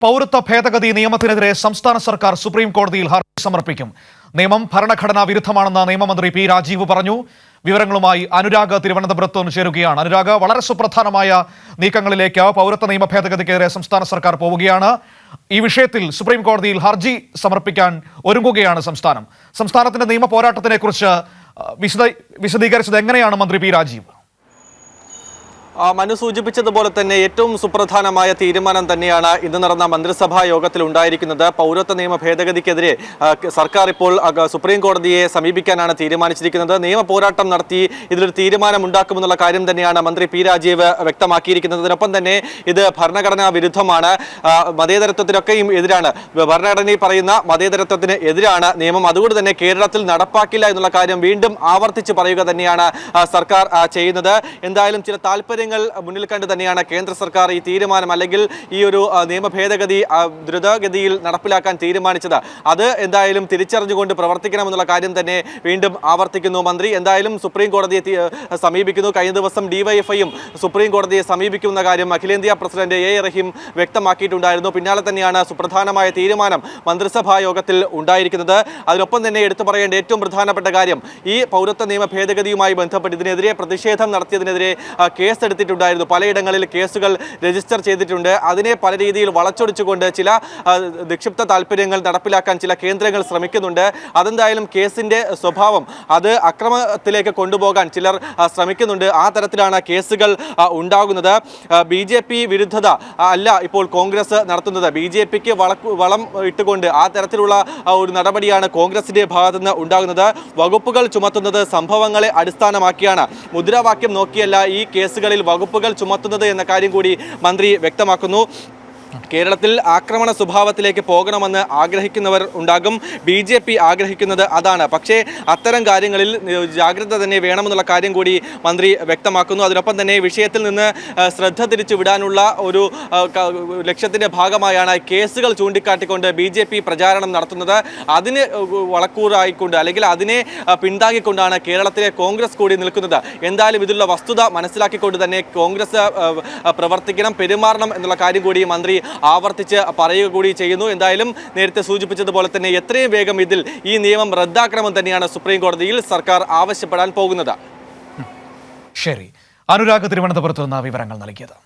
പൗരത്വ ഭേദഗതി നിയമത്തിനെതിരെ സംസ്ഥാന സർക്കാർ സുപ്രീം കോടതിയിൽ ഹർജി സമർപ്പിക്കും. നിയമം ഭരണഘടനാ വിരുദ്ധമാണെന്ന് നിയമമന്ത്രി പി രാജീവ് പറഞ്ഞു. വിവരങ്ങളുമായി അനുരാഗ് തിരുവനന്തപുരത്ത് നിന്ന് ചേരുകയാണ്. അനുരാഗ്, വളരെ സുപ്രധാനമായ നീക്കങ്ങളിലേക്ക് പൗരത്വ നിയമ ഭേദഗതിക്കെതിരെ സംസ്ഥാന സർക്കാർ പോവുകയാണ്. ഈ വിഷയത്തിൽ സുപ്രീം കോടതിയിൽ ഹർജി സമർപ്പിക്കാൻ ഒരുങ്ങുകയാണ് സംസ്ഥാനത്തിന്റെ നിയമ പോരാട്ടത്തിനെ കുറിച്ച് വിശദീകരിച്ചത് എങ്ങനെയാണ് മന്ത്രി പി രാജീവ്? മനു സൂചിപ്പിച്ചതുപോലെ തന്നെ ഏറ്റവും സുപ്രധാനമായ തീരുമാനം തന്നെയാണ് ഇന്ന് നടന്ന മന്ത്രിസഭാ യോഗത്തിൽ ഉണ്ടായിരിക്കുന്നത്. പൗരത്വ നിയമ ഭേദഗതിക്കെതിരെ സർക്കാർ ഇപ്പോൾ സുപ്രീം കോടതിയെ സമീപിക്കാനാണ് തീരുമാനിച്ചിരിക്കുന്നത്. നിയമ പോരാട്ടം നടത്തി ഇതിലൊരു തീരുമാനം ഉണ്ടാക്കുമെന്നുള്ള കാര്യം തന്നെയാണ് മന്ത്രി പി രാജീവ് വ്യക്തമാക്കിയിരിക്കുന്നത്. ഇതിനൊപ്പം തന്നെ ഇത് ഭരണഘടനാ വിരുദ്ധമാണ്, മതേതരത്വത്തിനൊക്കെയും എതിരാണ്, ഭരണഘടനയിൽ പറയുന്ന മതേതരത്വത്തിന് എതിരാണ് നിയമം, അതുകൊണ്ട് തന്നെ കേരളത്തിൽ നടപ്പാക്കില്ല എന്നുള്ള കാര്യം വീണ്ടും ആവർത്തിച്ച് പറയുക തന്നെയാണ് സർക്കാർ ചെയ്യുന്നത്. എന്തായാലും ചില താല്പര്യങ്ങൾ മുന്നിൽ കണ്ട് തന്നെയാണ് കേന്ദ്ര സർക്കാർ ഈ തീരുമാനം അല്ലെങ്കിൽ ഈ ഒരു നിയമ ഭേദഗതി ദ്രുതഗതിയിൽ നടപ്പിലാക്കാൻ തീരുമാനിച്ചത്. അത് എന്തായാലും തിരിച്ചറിഞ്ഞുകൊണ്ട് പ്രവർത്തിക്കണമെന്നുള്ള കാര്യം തന്നെ വീണ്ടും ആവർത്തിക്കുന്നു മന്ത്രി. എന്തായാലും സുപ്രീം കോടതിയെ സമീപിക്കുന്നു. കഴിഞ്ഞ ദിവസം ഡിവൈഎഫ്ഐയും സുപ്രീം കോടതിയെ സമീപിക്കുന്ന കാര്യം അഖിലേന്ത്യാ പ്രസിഡന്റ് എ റഹീം വ്യക്തമാക്കിയിട്ടുണ്ടായിരുന്നു. പിന്നാലെ തന്നെയാണ് സുപ്രധാനമായ തീരുമാനം മന്ത്രിസഭാ യോഗത്തിൽ ഉണ്ടായിരിക്കുന്നത്. അതിനൊപ്പം തന്നെ എടുത്തു പറയേണ്ട ഏറ്റവും പ്രധാനപ്പെട്ട കാര്യം, ഈ പൗരത്വ നിയമ ഭേദഗതിയുമായി ബന്ധപ്പെട്ട് ഇതിനെതിരെ പ്രതിഷേധം നടത്തിയതിനെതിരെ കേസ് എടുത്തിട്ടുണ്ടായിരുന്നു. പലയിടങ്ങളിൽ കേസുകൾ രജിസ്റ്റർ ചെയ്തിട്ടുണ്ട്. അതിനെ പല രീതിയിൽ വളച്ചൊടിച്ചുകൊണ്ട് ചില നിക്ഷിപ്ത താല്പര്യങ്ങൾ നടപ്പിലാക്കാൻ ചില കേന്ദ്രങ്ങൾ ശ്രമിക്കുന്നുണ്ട്. അതെന്തായാലും കേസിന്റെ സ്വഭാവം അത് അക്രമത്തിലേക്ക് കൊണ്ടുപോകാൻ ചിലർ ശ്രമിക്കുന്നുണ്ട്. ആ തരത്തിലാണ് കേസുകൾ ഉണ്ടാകുന്നത്. BJP വിരുദ്ധത അല്ല ഇപ്പോൾ കോൺഗ്രസ് നടത്തുന്നത്. BJPക്ക് വളം ഇട്ടുകൊണ്ട് ആ തരത്തിലുള്ള ഒരു നടപടിയാണ് കോൺഗ്രസിന്റെ ഭാഗത്തുനിന്ന് ഉണ്ടാകുന്നത്. വകുപ്പുകൾ ചുമത്തുന്നത് സംഭവങ്ങളെ അടിസ്ഥാനമാക്കിയാണ്. മുദ്രാവാക്യം നോക്കിയല്ല ഈ കേസുകളിൽ വകുപ്പുകൾ ചുമത്തുന്നത് എന്ന കാര്യം കൂടി മന്ത്രി വ്യക്തമാക്കുന്നു. കേരളത്തിൽ ആക്രമണ സ്വഭാവത്തിലേക്ക് പോകണമെന്ന് ആഗ്രഹിക്കുന്നവർ ഉണ്ടാകും. BJP ആഗ്രഹിക്കുന്നത് അതാണ്. പക്ഷേ അത്തരം കാര്യങ്ങളിൽ ജാഗ്രത തന്നെ വേണമെന്നുള്ള കാര്യം കൂടി മന്ത്രി വ്യക്തമാക്കുന്നു. അതിനൊപ്പം തന്നെ വിഷയത്തിൽ നിന്ന് ശ്രദ്ധ തിരിച്ചു വിടാനുള്ള ഒരു ലക്ഷ്യത്തിൻ്റെ ഭാഗമായാണ് കേസുകൾ ചൂണ്ടിക്കാട്ടിക്കൊണ്ട് BJP പ്രചാരണം നടത്തുന്നത്. അതിന് വളക്കൂറായിക്കൊണ്ട് അല്ലെങ്കിൽ അതിനെ പിന്താങ്ങിക്കൊണ്ടാണ് കേരളത്തിലെ കോൺഗ്രസ് കൂടി നിൽക്കുന്നത്. എന്തായാലും ഇതിലുള്ള വസ്തുത മനസ്സിലാക്കിക്കൊണ്ട് തന്നെ കോൺഗ്രസ് പ്രവർത്തിക്കണം, പെരുമാറണം എന്നുള്ള കാര്യം കൂടി മന്ത്രി ആവർത്തിച്ച് പറയുക കൂടി ചെയ്യുന്നു. എന്തായാലും നേരത്തെ സൂചിപ്പിച്ചതുപോലെ തന്നെ എത്രയും വേഗം ഇതിൽ ഈ നിയമം റദ്ദാക്കണമെന്ന് തന്നെയാണ് സുപ്രീം കോടതിയിൽ സർക്കാർ ആവശ്യപ്പെടാൻ പോകുന്നത്. ശരി, അനുരാഗ് തിരുവനന്തപുരത്ത് നിന്ന് വിവരങ്ങൾ നൽകിയത്.